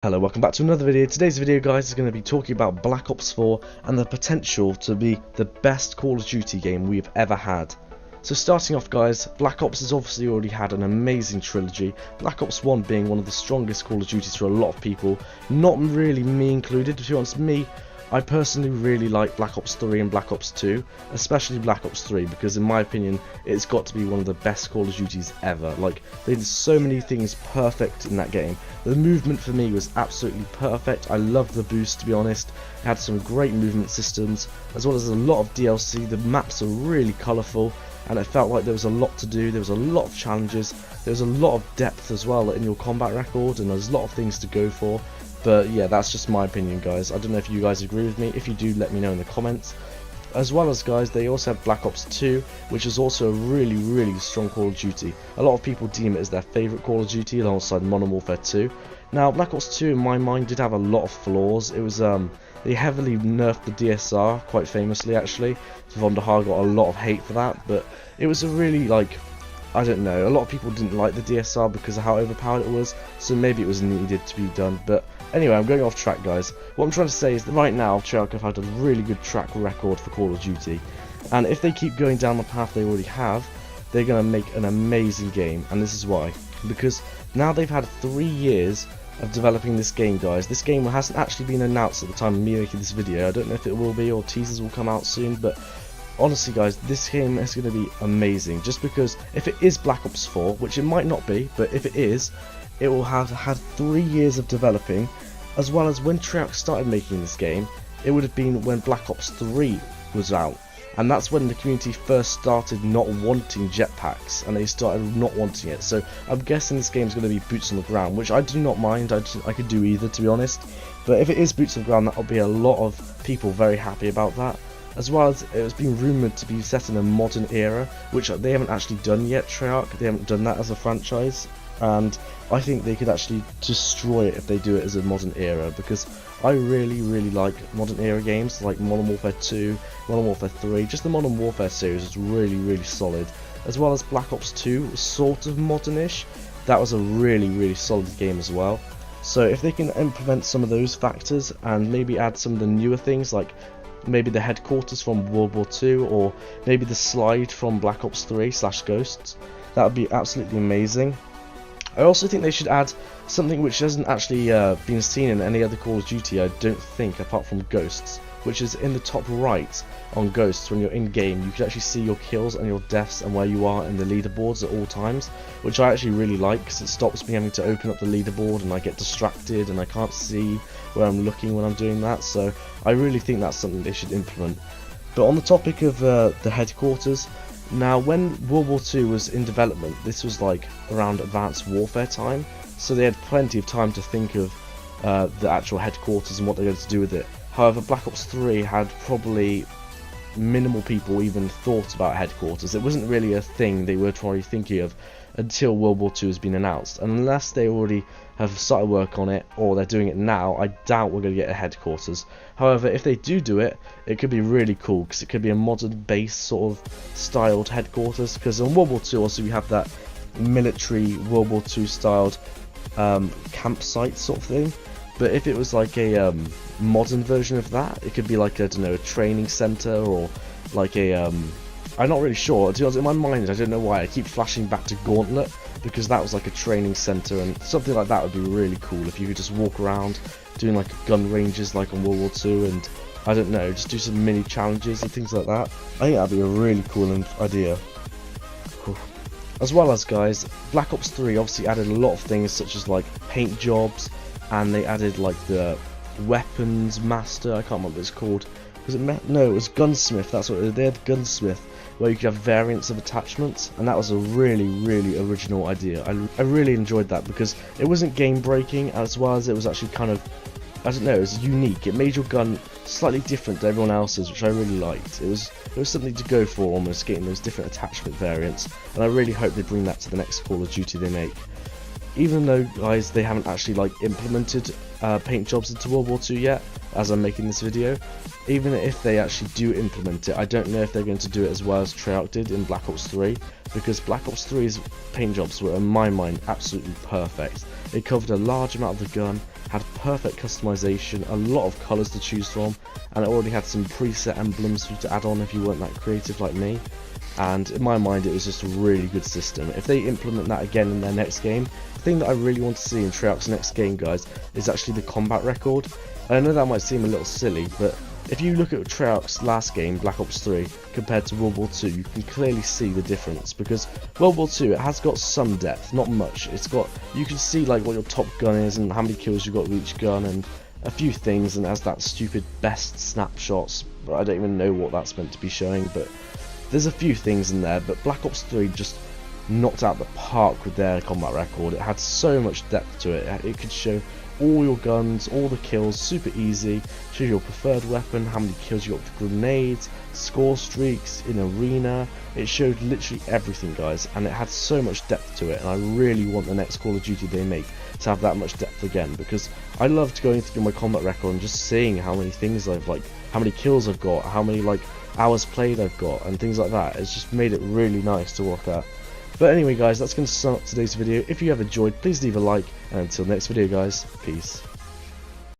Hello, welcome back to another video. Today's video, guys, is going to be talking about Black Ops 4 and the potential to be the best Call of Duty game we've ever had. So starting off, guys, Black Ops has obviously already had an amazing trilogy, Black Ops 1 being one of the strongest Call of Duties for a lot of people, not really me included. To be honest, I personally really like Black Ops 3 and Black Ops 2, especially Black Ops 3, because in my opinion it's got to be one of the best Call of Duties ever. Like, they did so many things perfect in that game. The movement for me was absolutely perfect. I loved the boost, to be honest. It had some great movement systems, as well as a lot of DLC. The maps are really colourful, and it felt like there was a lot to do. There was a lot of challenges, there was a lot of depth as well in your combat record, and there's a lot of things to go for. But yeah, that's just my opinion, guys. I don't know if you guys agree with me. If you do, let me know in the comments. As well as, guys, they also have Black Ops 2, which is also a really strong Call of Duty. A lot of people deem it as their favourite Call of Duty alongside Modern Warfare 2. Now, Black Ops 2 in my mind did have a lot of flaws. It was they heavily nerfed the DSR, quite famously actually. Vonderhaar got a lot of hate for that, but it was a really, like, I don't know, a lot of people didn't like the DSR because of how overpowered it was, so maybe it was needed to be done. But anyway, I'm going off track, guys. What I'm trying to say is that right now, Treyarch have had a really good track record for Call of Duty, and if they keep going down the path they already have, they're going to make an amazing game. And this is why. Because now they've had 3 years of developing this game, guys. This game hasn't actually been announced at the time of me making this video. I don't know if it will be, or teasers will come out soon, but honestly, guys, this game is going to be amazing. Just because if it is Black Ops 4, which it might not be, but if it is, it will have had 3 years of developing, as well as when Treyarch started making this game, it would have been when Black Ops 3 was out. And that's when the community first started not wanting jetpacks, and they started not wanting it. So I'm guessing this game is going to be boots on the ground, which I do not mind. I could do either, to be honest. But if it is boots on the ground, that will be a lot of people very happy about that. As well as it has been rumoured to be set in a modern era, which they haven't actually done yet, Treyarch. They haven't done that as a franchise, and I think they could actually destroy it if they do it as a modern era, because I really like modern era games like Modern Warfare 2, Modern Warfare 3. Just the Modern Warfare series is really solid, as well as Black Ops 2 was sort of modernish. That was a really solid game as well. So if they can implement some of those factors and maybe add some of the newer things, like maybe the headquarters from World War 2, or maybe the slide from Black Ops 3 / Ghosts, that would be absolutely amazing. I also think they should add something which hasn't actually been seen in any other Call of Duty, I don't think, apart from Ghosts, which is in the top right on Ghosts. When you're in game, you can actually see your kills and your deaths and where you are in the leaderboards at all times, which I actually really like, because it stops me having to open up the leaderboard and I get distracted and I can't see where I'm looking when I'm doing that. So I really think that's something they should implement. But on the topic of the headquarters, now when World War II was in development, this was like around Advanced Warfare time, so they had plenty of time to think of the actual headquarters and what they're going to do with it. However, Black Ops 3 had probably minimal people even thought about headquarters. It wasn't really a thing they were probably thinking of until World War II has been announced. And unless they already have started work on it, or they're doing it now, I doubt we're going to get a headquarters. However, if they do it, it could be really cool, because it could be a modern base sort of styled headquarters. Because in World War II also we have that military World War II styled campsite sort of thing. But if it was like a modern version of that, it could be like, I don't know, a training center, or like a I'm not really sure. To be honest, in my mind, I don't know why I keep flashing back to Gauntlet, because that was like a training center, and something like that would be really cool if you could just walk around doing like gun ranges like on World War II, and I don't know, just do some mini challenges and things like that. I think that'd be a really cool idea. Cool. As well as, guys, Black Ops 3 obviously added a lot of things, such as like paint jobs, and they added like the weapons master, I can't remember what it's called. Was it no, it was gunsmith. That's what it is. They had gunsmith, where you could have variants of attachments, and that was a really original idea. I really enjoyed that, because it wasn't game breaking, as well as it was actually kind of, I don't know, it was unique. It made your gun slightly different to everyone else's, which I really liked. It was something to go for, almost, getting those different attachment variants, and I really hope they bring that to the next Call of Duty they make. Even though, guys, they haven't actually like implemented paint jobs into World War II yet, as I'm making this video. Even if they actually do implement it, I don't know if they're going to do it as well as Treyarch did in Black Ops 3, because Black Ops 3's paint jobs were, in my mind, absolutely perfect. It covered a large amount of the gun, had perfect customization, a lot of colours to choose from, and it already had some preset emblems for you to add on if you weren't that creative like me. And in my mind, it was just a really good system. If they implement that again in their next game, the thing that I really want to see in Treyarch's next game, guys, is actually the combat record. And I know that might seem a little silly, but if you look at Treyarch's last game, Black Ops 3, compared to World War 2, you can clearly see the difference, because World War 2, it has got some depth, not much. It's got, you can see like what your top gun is and how many kills you got with each gun and a few things, and it has that stupid best snapshots, but I don't even know what that's meant to be showing, but there's a few things in there. But Black Ops 3 just knocked out the park with their combat record. It had so much depth to it. It could show all your guns, all the kills, super easy, show your preferred weapon, how many kills you got with grenades, score streaks in arena. It showed literally everything, guys, and it had so much depth to it, and I really want the next Call of Duty they make to have that much depth again, because I loved going through my combat record and just seeing how many things I've, like, how many kills I've got, how many like hours played I've got, and things like that. It's just made it really nice to look at. But anyway, guys, that's going to sum up today's video. If you have enjoyed, please leave a like, and until next video, guys, peace.